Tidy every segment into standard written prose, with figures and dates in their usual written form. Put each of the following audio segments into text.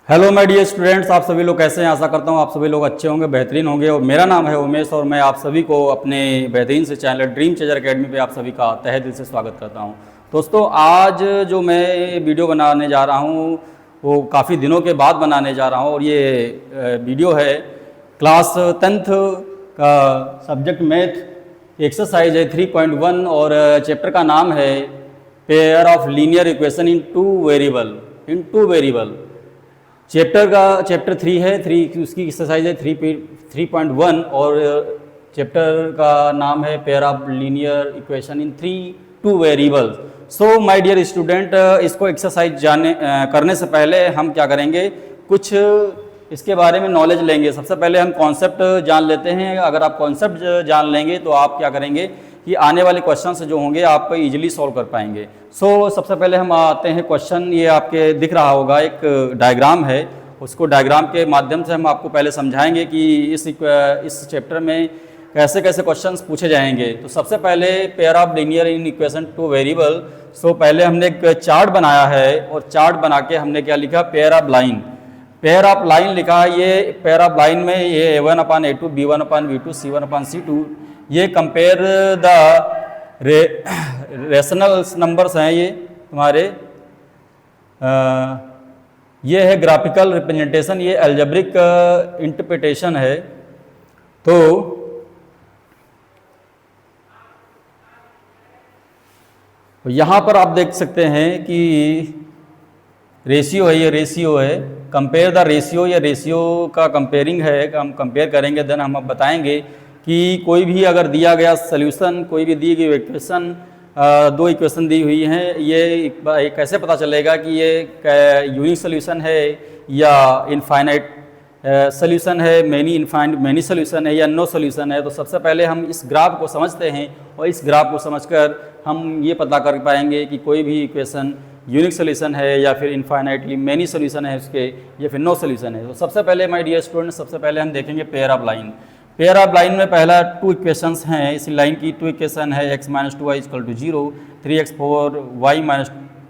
Hello my dear students, आप सभी लोग कैसे हैं। आशा करता हूं आप सभी लोग अच्छे होंगे, बेहतरीन होंगे। और मेरा नाम है उमेश और मैं आप सभी को अपने बेहतरीन से चैनल ड्रीम चेजर एकेडमी पे आप सभी का तहे दिल से स्वागत करता हूं। दोस्तों, आज जो मैं वीडियो बनाने जा रहा हूं वो काफ़ी दिनों के बाद बनाने जा रहा हूं और ये वीडियो है क्लास 10th का सब्जेक्ट मैथ एक्सरसाइज है 3.1 और चैप्टर का नाम है pair of linear equation in two variable. Chapter 3 है, उसकी एक्सरसाइज है 3.1 और चैप्टर का नाम है pair of linear equation in two variable. So my dear student, इसको एक्सरसाइज करने से पहले हम क्या करेंगे, कुछ इसके बारे में नॉलेज लेंगे। सबसे पहले हम कॉन्सेप्ट जान लेते हैं। अगर आप कॉन्सेप्ट जान लेंगे तो आप क्या करेंगे कि आने वाले क्वेश्चंस जो होंगे आप इजीली सॉल्व कर पाएंगे। सो सबसे पहले हम आते हैं क्वेश्चन। ये आपके दिख रहा होगा, एक डायग्राम है। उसको डायग्राम के माध्यम से हम आपको पहले समझाएंगे कि इस चैप्टर में कैसे कैसे क्वेश्चंस पूछे जाएंगे। तो सबसे पहले pair of linear in equation two variable. So पहले हमने एक चार्ट बनाया है और चार्ट बना के हमने क्या लिखा, पेयर ऑफ लाइन लिखा। ये पेयर ऑफ लाइन में ये A1/A2, B1/B2, C1/C2 ये कंपेयर द रेशनल नंबर्स हैं। ये तुम्हारे ये है ग्राफिकल रिप्रेजेंटेशन, ये अलजेब्रिक इंटरप्रिटेशन है। तो यहाँ पर आप देख सकते हैं कि रेशियो है, ये रेशियो है। कंपेयर द रेशियो, ये रेशियो का कंपेयरिंग है। हम कंपेयर करेंगे, देन हम अब बताएंगे कि कोई भी अगर दिया गया सॉल्यूशन, कोई भी दी गई इक्वेशन, दो इक्वेशन दी हुई हैं, ये कैसे पता चलेगा कि ये यूनिक सॉल्यूशन है या इनफाइनाइट सॉल्यूशन है, मैनी सॉल्यूशन है या नो सॉल्यूशन है। तो सबसे पहले हम इस ग्राफ को समझते हैं और इस ग्राफ को समझकर हम ये पता कर पाएंगे कि कोई भी इक्वेशन यूनिक सॉल्यूशन है या फिर इनफाइनाइटली मैनी सॉल्यूशन है उसके, या फिर नो सॉल्यूशन है। तो सबसे पहले माय डियर स्टूडेंट, सबसे पहले हम देखेंगे pair of line. Pair of line में पहला टू इक्वेशंस हैं। इस लाइन की टू इक्वेशन है x - 2y = 0, 3x 4y -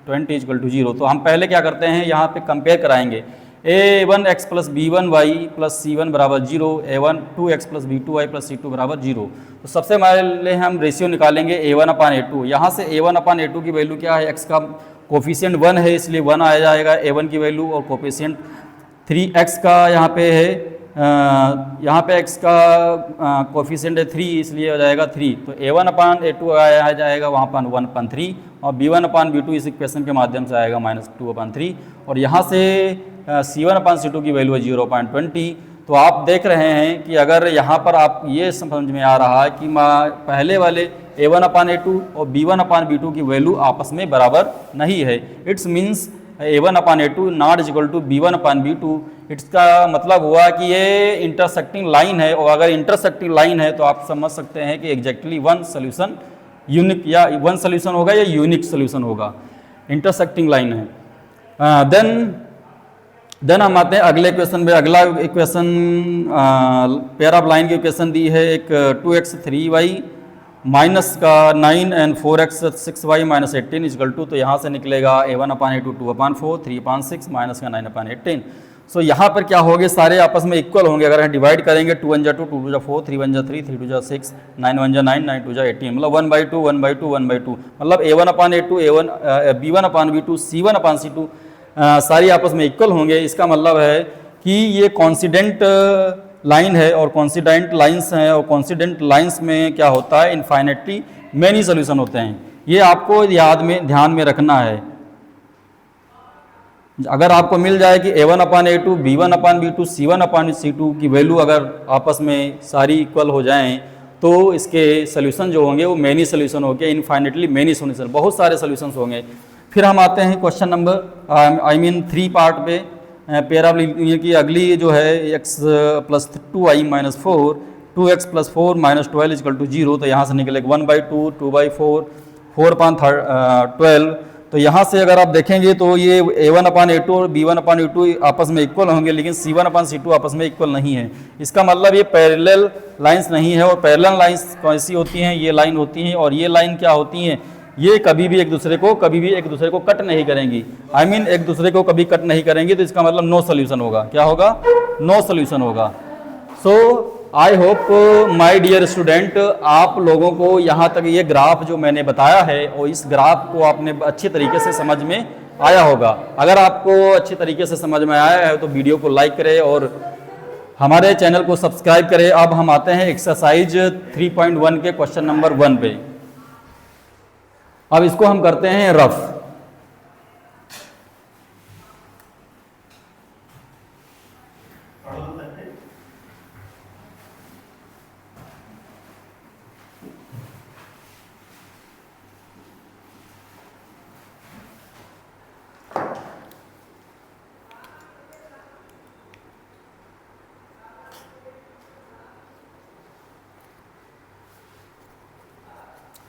20 = 0। तो हम पहले क्या करते हैं, यहाँ पे कंपेयर कराएंगे। a1x + b1y + c1 = 0, a1 2x + b2y + c2 = 0। तो सबसे पहले हम रेशियो निकालेंगे a1/a2। यहाँ से a1/a2 की वैल्यू क्या है, x का कोफिशिएंट 1 है इसलिए 1 आ जाएगा a1 की वैल्यू, और कोफिशिएंट 3x का यहाँ पे है, यहाँ पे x का कोफिशिएंट है 3 इसलिए हो जाएगा 3। तो a1/a2 आ जाएगा वहाँ पर 1/3 और b1/b2 इस इक्वेशन के माध्यम से आएगा -2/3। और यहाँ से c1/c2 की वैल्यू है 0.20। तो आप देख रहे हैं कि अगर यहाँ पर आप ये समझ में आ रहा है कि पहले वाले a1/a2 और b1/b2 की वैल्यू आपस में बराबर नहीं है। It's means a1/a2 not equal to b1/b2। इसका मतलब हुआ कि ये इंटरसेक्टिंग लाइन है, और अगर इंटरसेक्टिंग लाइन है तो आप समझ सकते हैं कि एग्जैक्टली वन सोल्यूशन यूनिक या वन सोल्यूशन होगा या यूनिक सोल्यूशन होगा। इंटरसेक्टिंग लाइन है। देन हम आते हैं अगले इक्वेशन में। अगला इक्वेशन पेयर ऑफ लाइन की इक्वेशन दी है, एक 2x 3y माइनस का 9 एंड 4x 6y - 18 = तो यहाँ से निकलेगा a1/a2 2/4, 3/6 माइनस का 9/18। सो यहाँ पर क्या होंगे, सारे आपस में इक्वल होंगे। अगर हम डिवाइड करेंगे 2 × 2 2 × 4, 3 × 3 3 × 6 9 × 9 9 2 × 18, मतलब 1/2 1/2 1/2, मतलब a1/a2 b1/b2 c1/c2 सारी आपस में इक्वल होंगे। इसका मतलब है कि ये कॉन्सिडेंट लाइन है और कॉन्सिडेंट लाइंस हैं, और कॉन्सिडेंट लाइंस में क्या होता है, इनफाइनाइटली मैनी सॉल्यूशन होते हैं। ये आपको ध्यान में रखना है। अगर आपको मिल जाए कि a1/a2 b1/b2 c1/c2 की वैल्यू अगर आपस में सारी इक्वल हो जाएं तो इसके सोल्यूशन जो होंगे वो मैनी सोल्यूशन होंगे, इनफाइनाइटली मैनी सोल्यूशन, बहुत सारे सोल्यूशंस होंगे। फिर हम आते हैं क्वेश्चन नंबर 3 पार्ट पे। पेयर ऑफ लीनियर की अगली जो है x + 2y - 4, 2x + 4 - 12 = 0। तो यहाँ से निकलेगा 1/2 2/4 4/12। तो यहाँ से अगर आप देखेंगे तो ये a1/a2 और b1/a2 आपस में इक्वल होंगे, लेकिन c1/c2 आपस में इक्वल नहीं है। इसका मतलब ये पैरेलल लाइंस नहीं है। और पैरेलल लाइंस कैसी होती हैं, ये लाइन होती हैं, और ये लाइन क्या होती हैं, ये कभी भी एक दूसरे को कट नहीं करेंगी। I mean एक दूसरे को कभी कट नहीं करेंगी, तो इसका मतलब नो सोल्यूशन होगा। क्या होगा? नो सोल्यूशन होगा। So I hope my dear student, आप लोगों को यहाँ तक ये ग्राफ जो मैंने बताया है और इस ग्राफ को आपने अच्छी तरीके से समझ में आया होगा। अगर आपको अच्छी तरीके से समझ में आया है तो वीडियो को लाइक करें और हमारे चैनल को सब्सक्राइब करें। अब हम आते हैं एक्सरसाइज 3.1 के क्वेश्चन नंबर 1 पे। अब इसको हम करते हैं रफ।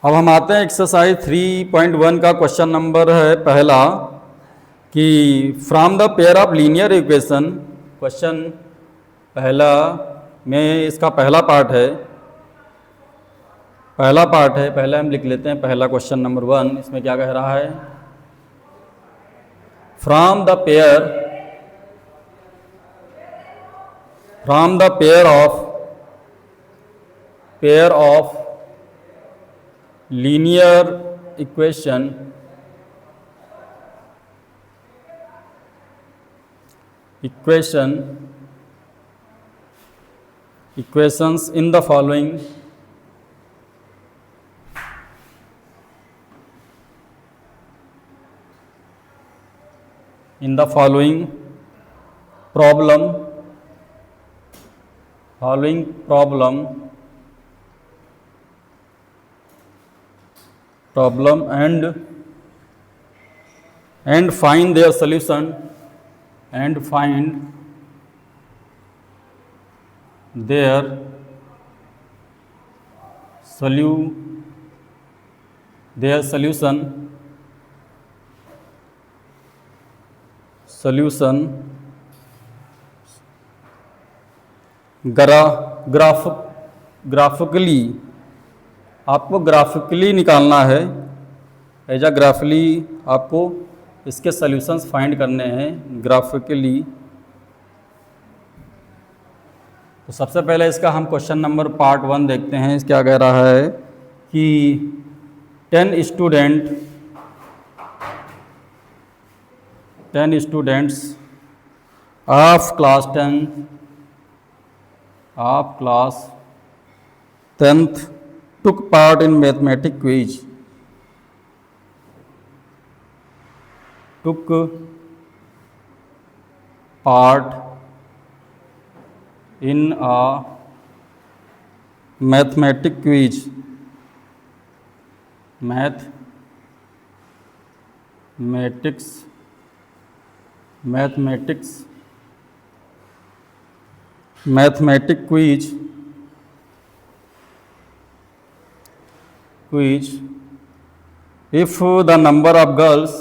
अब हम आते हैं एक्सरसाइज 3.1 का क्वेश्चन नंबर है पहला, कि from the pair of linear equation. Question पहला में इसका पहला पार्ट है, पहले हम लिख लेते हैं पहला क्वेश्चन नंबर 1। इसमें क्या कह रहा है? From the pair of linear equations in the following problem and find their solution graphically. आपको ग्राफिकली निकालना है, ग्राफिकली आपको इसके सॉल्यूशंस फाइंड करने हैं ग्राफिकली। तो सबसे पहले इसका हम क्वेश्चन नंबर पार्ट 1 देखते हैं। क्या कह रहा है कि 10 students of class 10th took part in mathematics quiz. Took part in a mathematics quiz. Mathematics quiz if the number of girls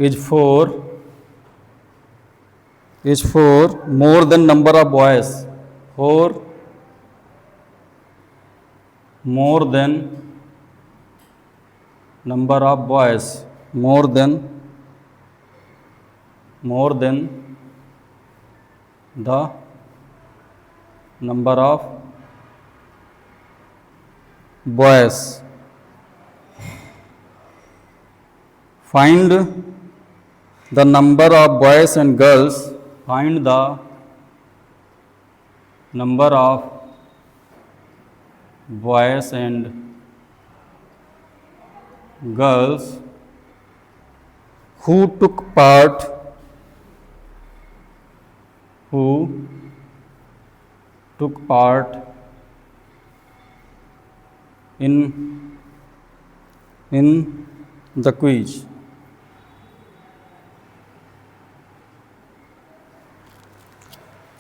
is 4 more than number of boys, more than number of boys, more than the number of boys. Find the number of boys and girls. Find the number of boys and girls who took part in the quiz.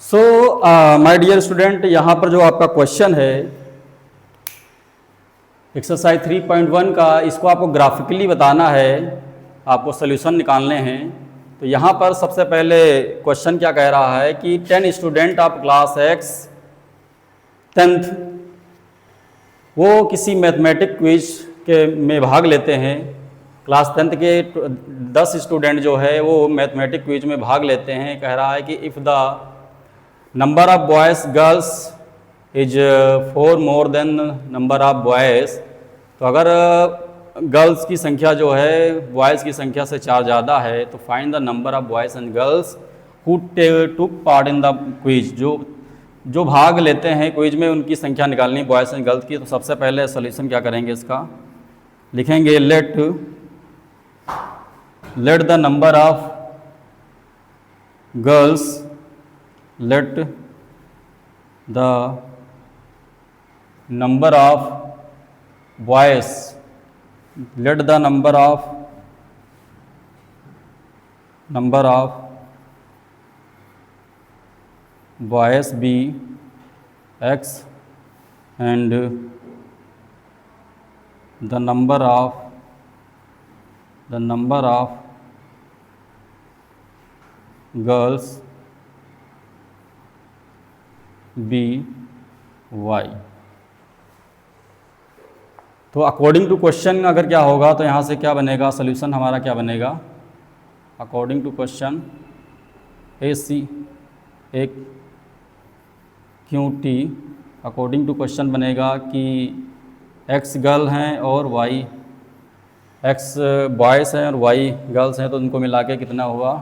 So my dear student, यहाँ पर जो आपका question है exercise 3.1 का, इसको आपको graphically बताना है आपको सोल्यूशन निकालने हैं। तो यहाँ पर सबसे पहले क्वेश्चन क्या कह रहा है कि 10 student of class x 10th वो किसी मैथमेटिक क्विज के में भाग लेते हैं। क्लास 10th के 10 स्टूडेंट जो है वो मैथमेटिक क्विज में भाग लेते हैं। कह रहा है कि if the number of boys girls is 4 more than number of boys, तो अगर गर्ल्स की संख्या जो है बॉयज़ की संख्या से 4 ज़्यादा है तो find the number of boys and girls who took part in the quiz. जो भाग लेते हैं क्विज में उनकी संख्या निकालनी बॉयज़ एंड गर्ल्स की। तो सबसे पहले सॉल्यूशन क्या करेंगे, इसका लिखेंगे let the number of girls let the number of boys let the number of boys be x and the number of girls be y. तो अकॉर्डिंग टू क्वेश्चन अगर क्या होगा तो यहाँ से क्या बनेगा, सोल्यूशन हमारा क्या बनेगा, according to question A C एक Q T, according to question बनेगा कि एक्स गर्ल हैं और वाई एक्स बॉयज़ हैं और वाई गर्ल्स हैं, तो उनको मिला के कितना हुआ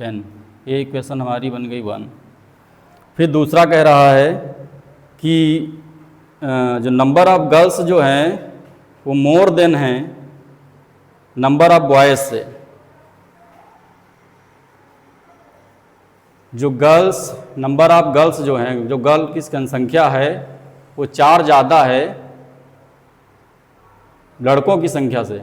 10। ये इक्वेशन हमारी बन गई 1। फिर दूसरा कह रहा है कि जो नंबर ऑफ़ गर्ल्स जो हैं वो मोर देन हैं नंबर ऑफ़ बॉयज़ से। जो गर्ल्स नंबर ऑफ़ गर्ल्स जो हैं, जो गर्ल की संख्या है वो 4 ज़्यादा है लड़कों की संख्या से।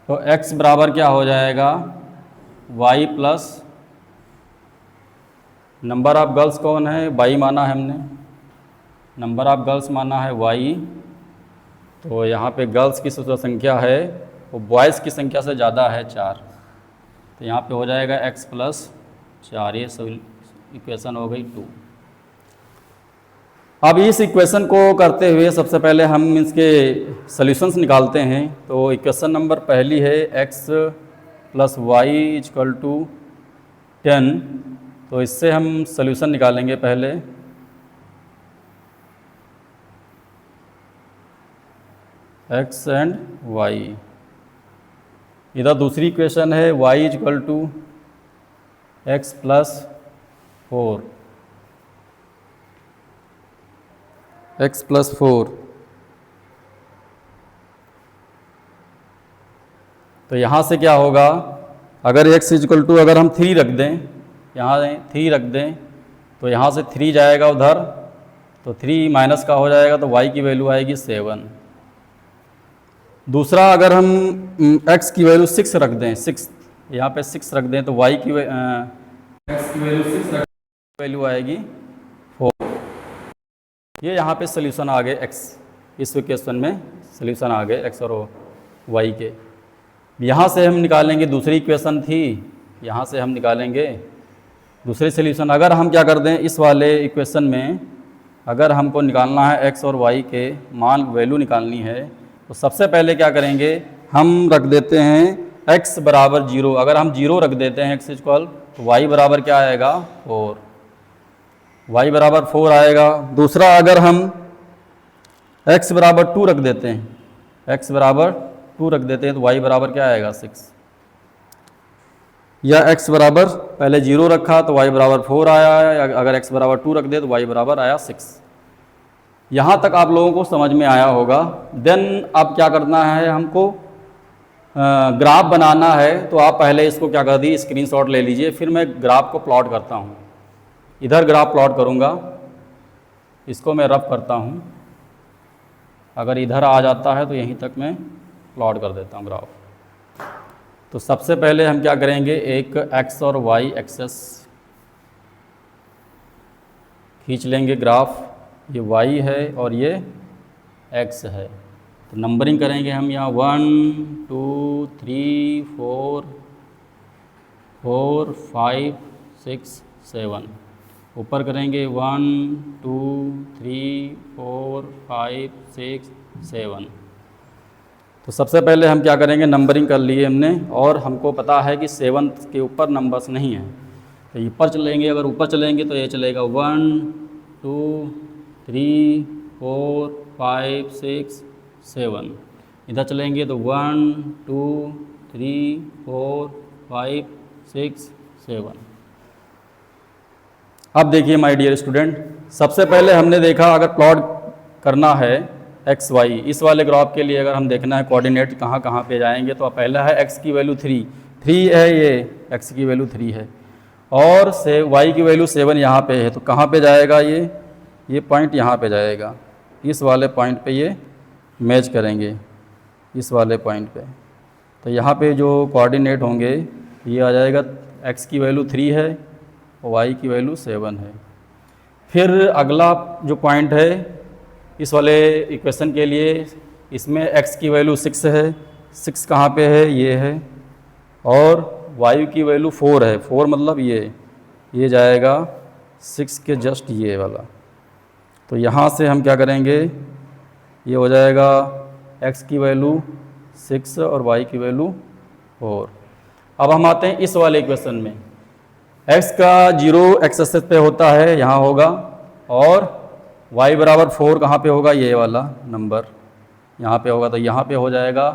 तो x बराबर क्या हो जाएगा, y plus number of girls कौन है, y माना है हमने, नंबर ऑफ़ गर्ल्स माना है y। तो यहाँ पे गर्ल्स की जो संख्या है वो बॉयज़ की संख्या से ज़्यादा है 4, तो यहाँ पे हो जाएगा x प्लस 4। ये सब इक्वेशन हो गई 2। अब इस इक्वेशन को करते हुए सबसे पहले हम इसके सॉल्यूशंस निकालते हैं। तो इक्वेशन नंबर पहली है x plus y equal to 10। तो इससे हम सॉल्यूशन निकालेंगे पहले। x and y। इधर दूसरी इक्वेशन है y equal to x plus 4, x plus 4। तो यहाँ से क्या होगा, अगर x इक्वल टू अगर हम 3 रख दें, यहाँ 3 रख दें तो यहाँ से 3 जाएगा उधर, तो 3 माइनस का हो जाएगा, तो y की वैल्यू आएगी 7। दूसरा अगर हम x की वैल्यू 6 रख दें, 6 यहाँ पे 6 रख दें तो y की x की वैल्यू 6 रख वैल्यू आएगी 4। ये यहाँ पे सोल्यूशन आ गए x, इस इक्वेशन में सोल्यूशन आ गए x और y के। यहाँ से हम निकालेंगे दूसरी इक्वेशन थी, यहाँ से हम निकालेंगे दूसरे सोल्यूशन। अगर हम क्या कर दें, इस वाले इक्वेशन में अगर हमको निकालना है x और y के मान वैल्यू निकालनी है, तो सबसे पहले क्या करेंगे, हम रख देते हैं x बराबर 0। अगर हम 0 रख देते हैं x इक्वल, तो y बराबर क्या आएगा 4, y बराबर 4 आएगा। दूसरा अगर हम x बराबर 2 रख देते हैं, x बराबर 2 रख देते हैं तो y बराबर क्या आएगा 6। या x बराबर पहले 0 रखा तो y बराबर 4 आया, अगर x बराबर 2 रख दे तो y बराबर आया 6। यहाँ तक आप लोगों को समझ में आया होगा। देन अब क्या करना है, हमको ग्राफ बनाना है। तो आप पहले इसको क्या कर दी, स्क्रीनशॉट ले लीजिए, फिर मैं ग्राफ को प्लॉट करता हूँ। इधर ग्राफ प्लॉट करूँगा, इसको मैं रफ करता हूँ। अगर इधर आ जाता है तो यहीं तक मैं प्लॉट कर देता हूँ ग्राफ। तो सबसे पहले हम क्या करेंगे, एक x और y एक्सेस खींच लेंगे ग्राफ। ये y है और ये x है। तो नंबरिंग करेंगे हम यहाँ 1 2 3 4 4 5 6 7, ऊपर करेंगे 1 2 3 4 5 6 7। तो सबसे पहले हम क्या करेंगे, नंबरिंग कर लिए हमने और हमको पता है कि 7 के ऊपर नंबर्स नहीं हैं, तो ऊपर चलेंगे, अगर ऊपर चलेंगे तो ये चलेगा 1 2 3 4 5 6 7। इधर चलेंगे तो 1 2 3 4 5 6 7। अब देखिए माय डियर स्टूडेंट, सबसे पहले हमने देखा अगर प्लॉट करना है एक्स वाई, इस वाले ग्राफ के लिए अगर हम देखना है कोऑर्डिनेट कहाँ कहाँ पे जाएंगे, तो पहला है एक्स की वैल्यू 3 है, ये एक्स की वैल्यू 3 है और से वाई की वैल्यू 7 यहाँ पे है, तो कहाँ पे जाएगा ये पॉइंट यहाँ पे जाएगा, इस वाले पॉइंट पे ये मैच करेंगे, इस वाले पॉइंट पे। तो यहाँ पे जो कोऑर्डिनेट होंगे ये आ जाएगा, एक्स की वैल्यू 3 है और वाई की वैल्यू 7 है। फिर अगला जो पॉइंट है इस वाले इक्वेशन के लिए, इसमें x की वैल्यू 6 है, 6 कहाँ पे है, ये है, और y की वैल्यू 4 है, 4 मतलब ये जाएगा 6 के जस्ट ये वाला। तो यहाँ से हम क्या करेंगे, ये हो जाएगा x की वैल्यू 6 और y की वैल्यू 4। अब हम आते हैं इस वाले इक्वेशन में, x का 0 एक्स एक्सिस पे होता है, यहाँ होगा, और y बराबर 4 कहाँ पे होगा, ये वाला नंबर यहाँ पे होगा। तो यहाँ पे हो जाएगा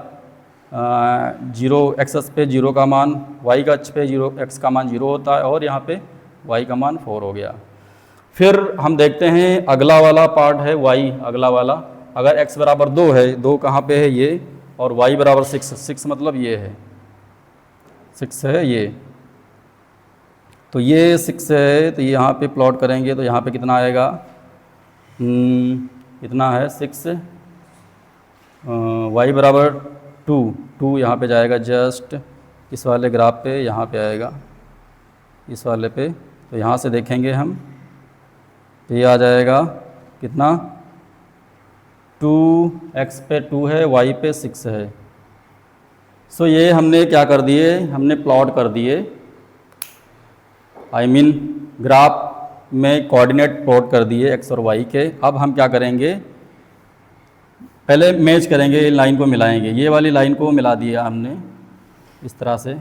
0 एक्स पे 0 का मान, y का अक्ष पे 0 x का मान 0 होता है, और यहाँ पे y का मान 4 हो गया। फिर हम देखते हैं अगला वाला पार्ट है y, अगला वाला अगर x बराबर 2 है, 2 कहाँ पे है ये, और y बराबर 6 मतलब ये है, 6 है ये, तो ये 6 है, तो यहाँ पे प्लॉट करेंगे तो यहाँ पे कितना आएगा, इतना है 6, y बराबर 2 यहाँ पे जाएगा जस्ट इस वाले ग्राफ पे, यहाँ पे आएगा इस वाले पे। तो यहाँ से देखेंगे हम तो ये आ जाएगा कितना, 2x पे 2 है, y पे 6 है। सो ये हमने क्या कर दिए, हमने प्लॉट कर दिए, आई मीन ग्राफ में कोऑर्डिनेट प्लॉट कर दिए x और y के। अब हम क्या करेंगे, पहले मैच करेंगे, लाइन को मिलाएंगे, ये वाली लाइन को मिला दिया हमने इस तरह से।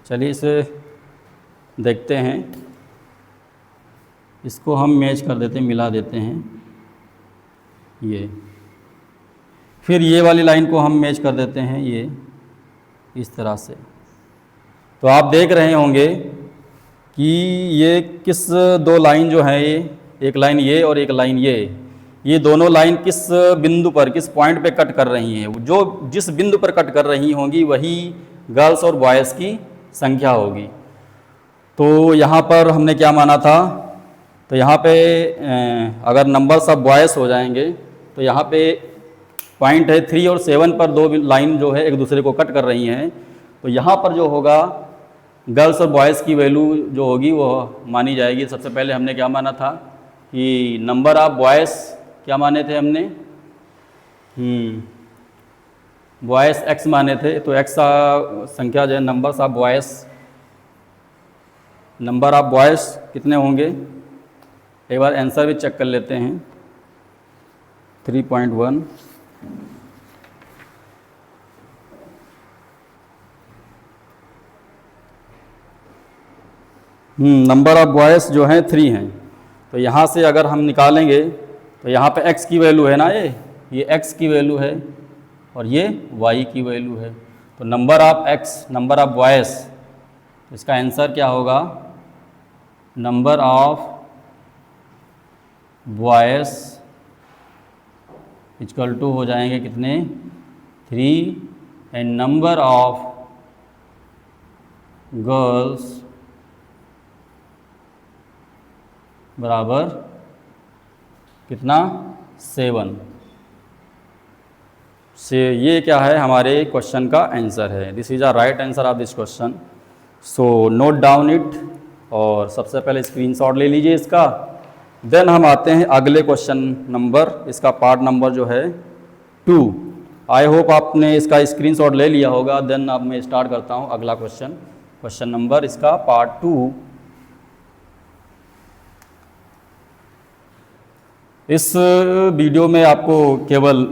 चलिए इसे देखते हैं, इसको हम मैच कर देते हैं, मिला देते हैं ये। फिर ये वाली लाइन को हम मैच कर देते हैं ये इस तरह से। तो आप देख रहे होंगे कि ये किस दो लाइन जो है, ये एक लाइन ये और एक लाइन ये दोनों लाइन किस बिंदु पर, किस पॉइंट पे कट कर रही हैं। जो जिस बिंदु पर कट कर रही होंगी वही गर्ल्स और बॉयज़ की संख्या होगी। तो यहाँ पर हमने क्या माना था, तो यहाँ पे अगर नंबर सब बॉयज़ हो जाएंगे तो यहाँ पे पॉइंट है 3 और 7 पर दो लाइन जो है एक दूसरे को कट कर रही हैं। तो यहाँ पर जो होगा गर्ल्स और बॉयज़ की वैल्यू जो होगी वो मानी जाएगी। सबसे पहले हमने क्या माना था कि नंबर ऑफ बॉयज़ क्या माने थे हमने, बॉयज़ x माने थे। तो x संख्या जो है numbers of boys, number of boys कितने होंगे, एक बार आंसर भी चेक कर लेते हैं। 3.1 नंबर ऑफ बॉयज़ जो हैं 3 हैं। तो यहाँ से अगर हम निकालेंगे तो यहाँ पे x की वैल्यू है ना, ये x की वैल्यू है और ये y की वैल्यू है। तो number of x, number of boys, इसका आंसर क्या होगा, number of boys equal to हो जाएंगे कितने, 3, एंड नंबर ऑफ गर्ल्स बराबर कितना, 7 से। ये क्या है, हमारे क्वेश्चन का आंसर है। This is a right answer of this question. So note down it, और सबसे पहले स्क्रीनशॉट ले लीजिए इसका। देन हम आते हैं अगले क्वेश्चन नंबर, इसका पार्ट नंबर जो है 2। आई होप आपने इसका स्क्रीनशॉट ले लिया होगा। देन अब मैं स्टार्ट करता हूँ अगला क्वेश्चन नंबर इसका पार्ट 2। इस वीडियो में आपको केवल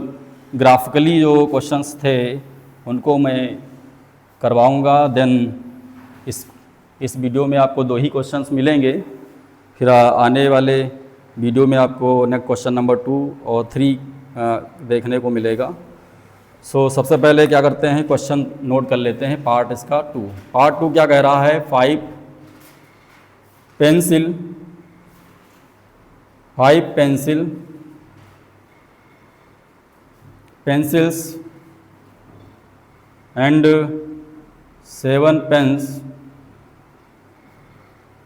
ग्राफिकली जो क्वेश्चंस थे उनको मैं करवाऊंगा। देन इस वीडियो में आपको 2 ही क्वेश्चंस मिलेंगे। फिर आने वाले वीडियो में आपको नेक्स्ट क्वेश्चन नंबर 2 और 3 देखने को मिलेगा। सो सबसे पहले क्या करते हैं, क्वेश्चन नोट कर लेते हैं। पार्ट इसका 2। पार्ट 2 क्या कह रहा है, 5 pencils and 7 pens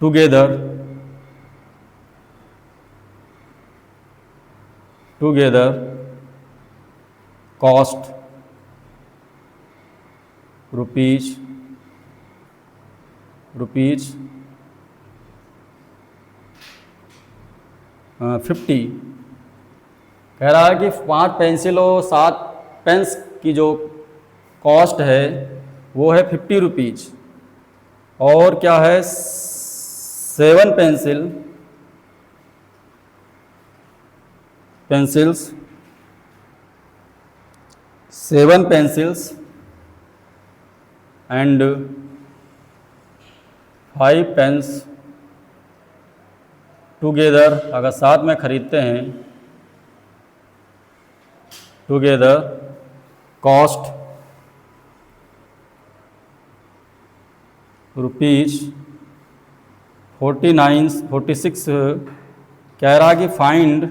together cost rupees 50। कह रहा है कि 5 पेंसिल और 7 पेन्स की जो कॉस्ट है वो है 50 रुपीज़, और क्या है 7 pencils and 5 pens टुगेदर, अगर साथ में खरीदते हैं, टुगेदर कॉस्ट रुपीज़ 46। कह रहा कि find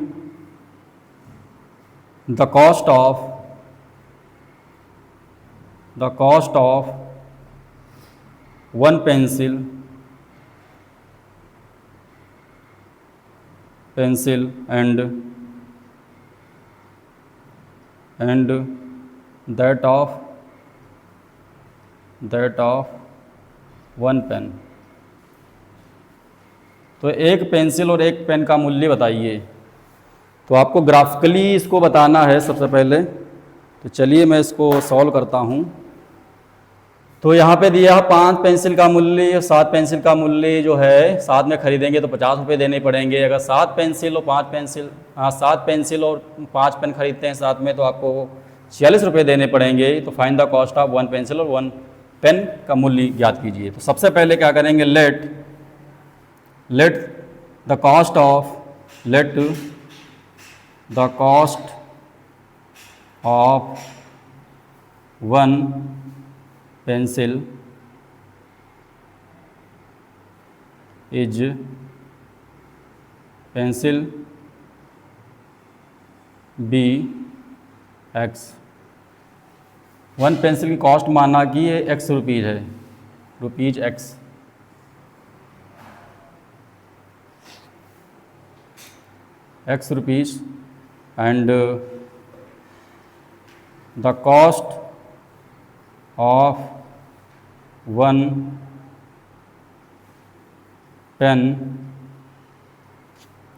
the cost of 1 pencil and that of 1 pen। तो एक पेंसिल और एक पेन का मूल्य बताइए। तो आपको ग्राफिकली इसको बताना है सबसे पहले। तो चलिए मैं इसको सॉल्व करता हूँ। तो यहाँ पे दिया 5 पेंसिल का मूल्य, 7 पेंसिल का मूल्य जो है साथ में खरीदेंगे तो 50 रुपये देने पड़ेंगे। अगर 7 पेंसिल और 5 पेन खरीदते हैं साथ में तो आपको 46 रुपये देने पड़ेंगे। तो find the cost of 1 pencil और 1 पेन का मूल्य ज्ञात कीजिए। तो सबसे पहले क्या करेंगे, let the cost of 1 pencil is pencil B X। 1 pencil की कॉस्ट माना कि ये X रुपीज़ है, rupees X rupees and the cost of 1 pen,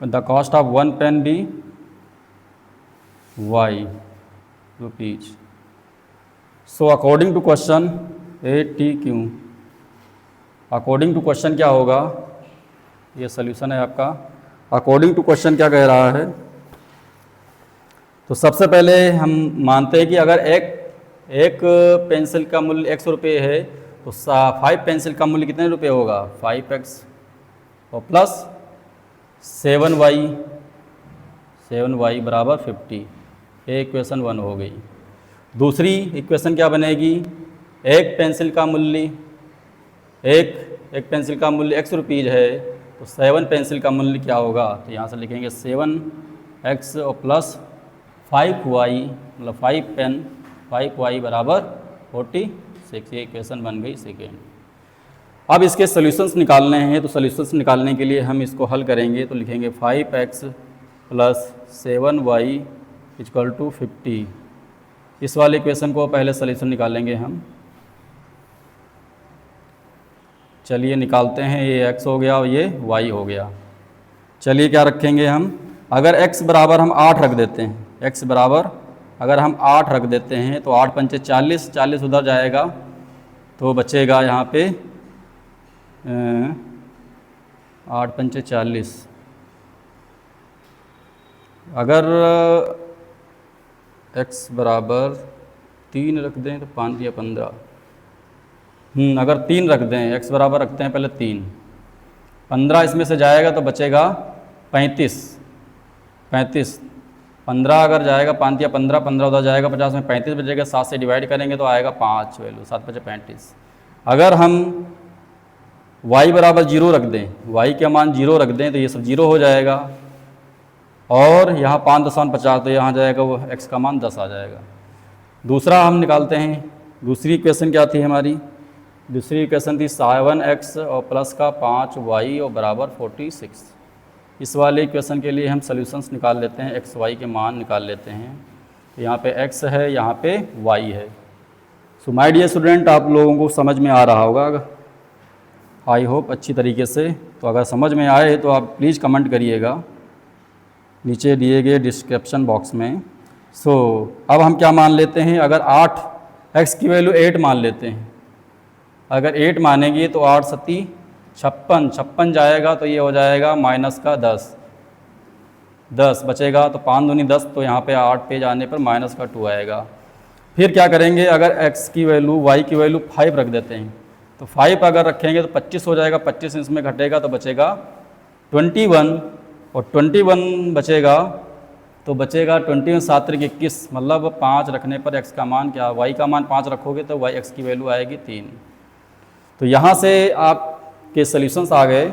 the cost of 1 pen be Y rupees। So according to question ATQ, according to question क्या होगा, ये solution है आपका। अकॉर्डिंग टू क्वेश्चन क्या कह रहा है, तो सबसे पहले हम मानते हैं कि अगर एक पेंसिल का मूल्य 100 रुपये है तो 5 पेंसिल का मूल्य कितने रुपये होगा, 5x और प्लस 7y बराबर 50। ये इक्वेशन 1 हो गई। दूसरी इक्वेशन क्या बनेगी, एक पेंसिल का मूल्य x रुपीज़ है तो 7 पेंसिल का मूल्य क्या होगा, तो यहाँ से लिखेंगे 7x और प्लस 5y, मतलब 5y बराबर 46। ये इक्वेशन बन गई सेकेंड। अब इसके सॉल्यूशंस निकालने हैं, तो सॉल्यूशंस निकालने के लिए हम इसको हल करेंगे। तो लिखेंगे 5x plus 7y equal to 50। इस वाले इक्वेशन को पहले सॉल्यूशन निकालेंगे हम। चलिए निकालते हैं। ये x हो गया और ये y हो गया। चलिए क्या रखेंगे हम, अगर x बराबर हम 8 रख देते हैं, x बराबर अगर हम 8 रख देते हैं तो 8 पंचे 40, 40 उधर जाएगा तो बचेगा यहाँ पे 8 पंचे 40। अगर x बराबर 3 रख दें तो 5 या 15, अगर 3 रख दें, x बराबर रखते हैं पहले 3, 15 इसमें से जाएगा तो बचेगा 35, 15 अगर जाएगा 5 या 15, 15 उधर जाएगा 50 में 35 बचेगा, 7 से डिवाइड करेंगे तो आएगा 5 वैल्यू, 7 बचे 35। अगर हम y बराबर 0 रख दें, y का मान 0 रख दें तो ये सब 0 हो जाएगा, और यहाँ 5.50 तो यहाँ जाएगा वो x का मान 10 आ जाएगा। दूसरा हम निकालते हैं, दूसरी इक्वेशन क्या थी हमारी, दूसरी इक्वेशन थी 7x और प्लस का 5y और बराबर 46। इस वाले इक्वेशन के लिए हम सॉल्यूशंस निकाल लेते हैं, x y के मान निकाल लेते हैं। तो यहाँ पे x है, यहाँ पे y है। सो माय डियर स्टूडेंट, आप लोगों को समझ में आ रहा होगा, आई होप अच्छी तरीके से। तो अगर समझ में आए तो आप प्लीज़ कमेंट करिएगा नीचे दिए गए डिस्क्रिप्शन बॉक्स में। सो अब हम क्या मान लेते हैं, अगर 8x की वैल्यू 8 मान लेते हैं, अगर 8 मानेंगे तो 8 सत्ती 56, 56 जाएगा तो ये हो जाएगा माइनस का 10 बचेगा, तो 5 दूनी 10, तो यहाँ पे 8 पे जाने पर माइनस का 2 आएगा। फिर क्या करेंगे, अगर x की वैल्यू y की वैल्यू 5 रख देते हैं, तो 5 अगर रखेंगे तो 25 हो जाएगा, 25 इसमें घटेगा तो बचेगा 21, और 21 बचेगा तो बचेगा 21 7 21, मतलब 5 रखने पर x का मान क्या, y का मान 5 रखोगे तो x की वैल्यू आएगी 3। तो यहाँ से आपके सॉल्यूशंस आ गए।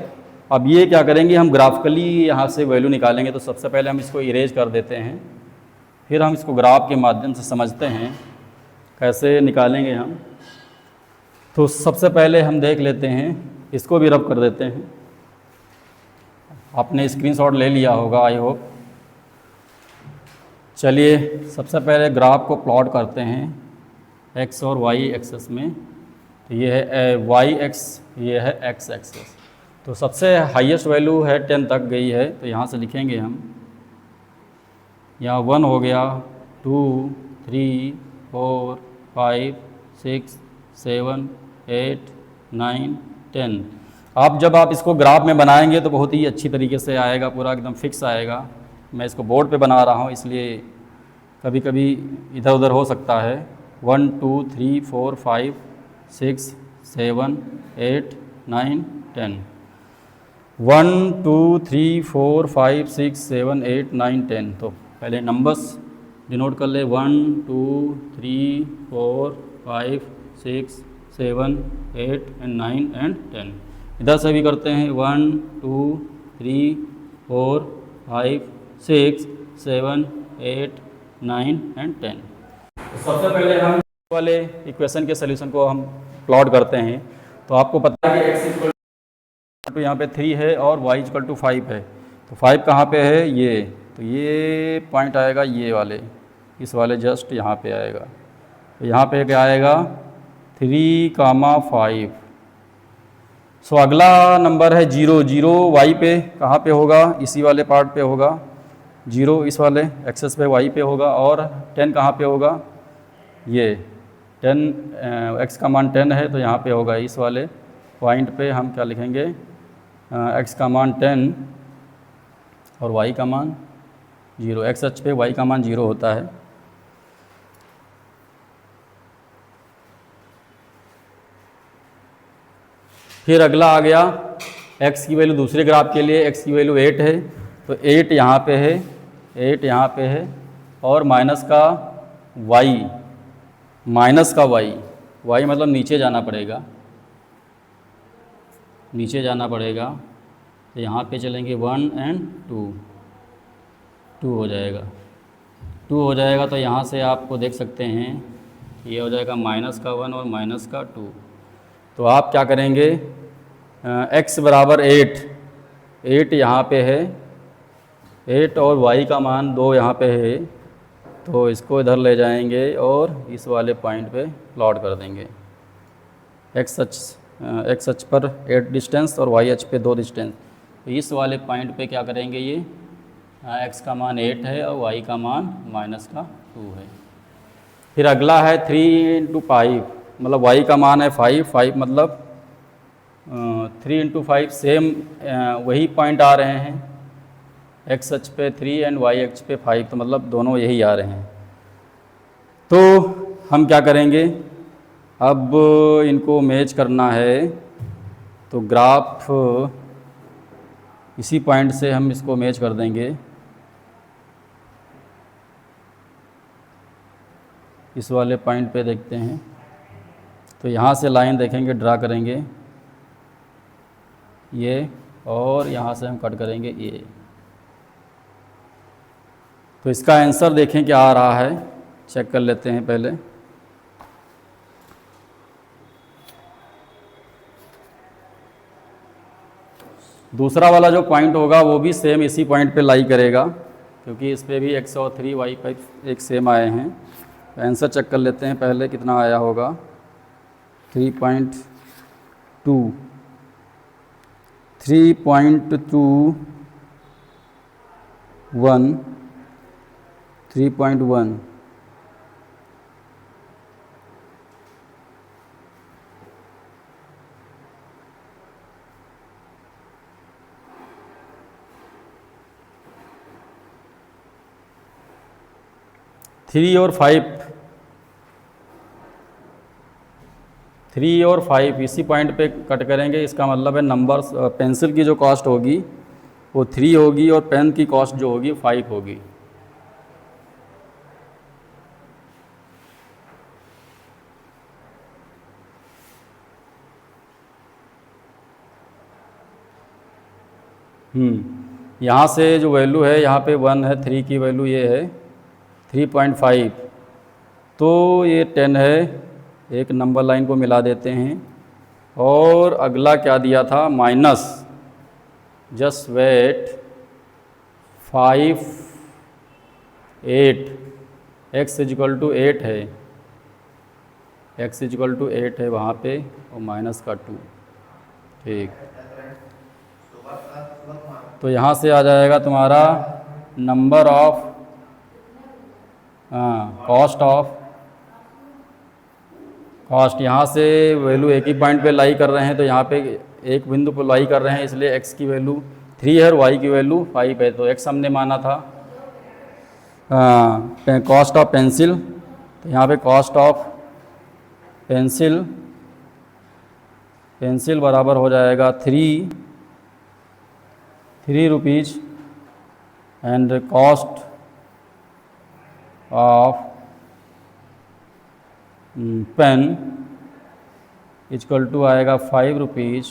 अब ये क्या करेंगे, हम ग्राफिकली यहाँ से वैल्यू निकालेंगे। तो सबसे पहले हम इसको इरेज कर देते हैं, फिर हम इसको ग्राफ के माध्यम से समझते हैं कैसे निकालेंगे हम। तो सबसे पहले हम देख लेते हैं, इसको भी रब कर देते हैं। आपने स्क्रीनशॉट ले लिया होगा आई होप। चलिए सबसे पहले ग्राफ को प्लॉट करते हैं x और y एक्सेस में। तो ये है y x, ये है x एक्सेस। तो सबसे हाईएस्ट वैल्यू है 10 तक गई है, तो यहाँ से लिखेंगे हम, यहाँ 1 हो गया, 2 3 4 5 6 7 8 9 10। अब जब आप इसको ग्राफ में बनाएंगे तो बहुत ही अच्छी तरीके से आएगा, पूरा एकदम फिक्स आएगा। मैं इसको बोर्ड पे बना रहा हूँ इसलिए कभी कभी इधर उधर हो सकता है। 1 2 3 4 5 6 7 8 9 10, 1 2 3 4 5 6 7 8 9 10। तो पहले नंबर्स डिनोट कर ले, 1 2 3 4 5 6 7 8 एंड 9 एंड 10। इधर से भी करते हैं, 1 2 3 4 5 6 7 8 9 एंड 10। तो सबसे पहले हम वाले इक्वेशन के सलूशन को हम प्लॉट करते हैं। तो आपको पता है कि x इक्वल टू यहाँ पे 3 है और y इक्वल टू 5 है। तो 5 कहाँ पे है, ये, तो ये पॉइंट आएगा, ये वाले, इस वाले जस्ट यहाँ पे आएगा। तो यहाँ पे क्या आएगा, 3, 5। सो अगला नंबर है 0, 0 y पे कहाँ पे होगा, इसी वाले पार्ट पे होगा। 0 इस वाले एक्सेस पे y पे होगा, और 10 कहाँ पे होगा, ये 10, x का मान 10 है तो यहाँ पे होगा, इस वाले पॉइंट पे हम क्या लिखेंगे, x का मान 10 और y का मान 0। x अक्ष पे y का मान 0 होता है। फिर अगला आ गया, x की वैल्यू दूसरे ग्राफ के लिए x की वैल्यू 8 है, तो 8 यहाँ पे है, 8 यहाँ पे है, और माइनस का y, y मतलब नीचे जाना पड़ेगा, नीचे जाना पड़ेगा। तो यहाँ पे चलेंगे 1 एंड 2, 2 हो जाएगा, 2 हो जाएगा। तो यहाँ से आपको देख सकते हैं ये हो जाएगा माइनस का 1 और माइनस का 2। तो आप क्या करेंगे, x बराबर 8, 8 यहाँ पे है, 8 और y का मान 2 यहाँ पे है, तो इसको इधर ले जाएंगे और इस वाले पॉइंट पे प्लॉट कर देंगे। x अक्ष पर 8 डिस्टेंस और y अक्ष पे 2 डिस्टेंस। तो इस वाले पॉइंट पे क्या करेंगे, ये x का मान 8 है और y का मान -2 है। फिर अगला है 3 × 5, मतलब y का मान है 5, 5 मतलब 3 × 5 सेम वही पॉइंट आ रहे हैं, x अक्ष पे 3 एंड y अक्ष पे 5, तो मतलब दोनों यही आ रहे हैं। तो हम क्या करेंगे, अब इनको मैच करना है, तो ग्राफ इसी पॉइंट से हम इसको मैच कर देंगे। इस वाले पॉइंट पे देखते हैं, तो यहाँ से लाइन देखेंगे, ड्रा करेंगे ये, और यहाँ से हम कट करेंगे ये। तो इसका आंसर देखें क्या आ रहा है, चेक कर लेते हैं पहले। दूसरा वाला जो पॉइंट होगा वो भी सेम इसी पॉइंट पे लाई करेगा, क्योंकि इस पे भी x और 3 y पे एक सेम आए हैं। आंसर चेक कर लेते हैं पहले कितना आया होगा, 3.2, 3.21, 3.1, थ्री और 5 इसी पॉइंट पे कट करेंगे। इसका मतलब है नंबर्स, पेंसिल की जो कॉस्ट होगी वो 3 होगी और पेन की कॉस्ट जो होगी 5 होगी। यहाँ से जो वैल्यू है, यहाँ पे 1 है, 3 की वैल्यू ये है 3.5, तो ये 10 है। एक नंबर लाइन को मिला देते हैं, और अगला क्या दिया था, माइनस, जस्ट वेट 5, 8, x = 8 है, x = 8 है वहाँ पे, और -2, ठीक। तो यहाँ से आ जाएगा तुम्हारा नंबर ऑफ, कॉस्ट यहाँ से वैल्यू एक ही पॉइंट पे लाई कर रहे हैं, तो यहाँ पे एक बिंदु पर लाई कर रहे हैं, इसलिए x की वैल्यू 3 है और y की वैल्यू 5 है। तो x हमने माना था कॉस्ट ऑफ पेंसिल, तो यहाँ पे कॉस्ट ऑफ पेंसिल बराबर हो जाएगा 3 rupees, and cost of pen equal to आएगा 5 रुपीज़।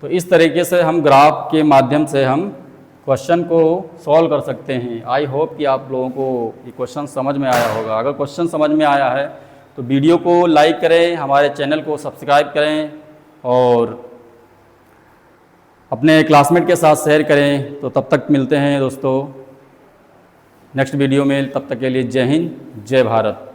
तो इस तरीके से हम ग्राफ के माध्यम से हम क्वेश्चन को सॉल्व कर सकते हैं। आई होप कि आप लोगों को ये क्वेश्चन समझ में आया होगा। अगर क्वेश्चन समझ में आया है तो वीडियो को लाइक करें, हमारे चैनल को सब्सक्राइब करें, और अपने क्लासमेट के साथ शेयर करें। तो तब तक मिलते हैं दोस्तों नेक्स्ट वीडियो में, तब तक के लिए जय हिंद, जय भारत।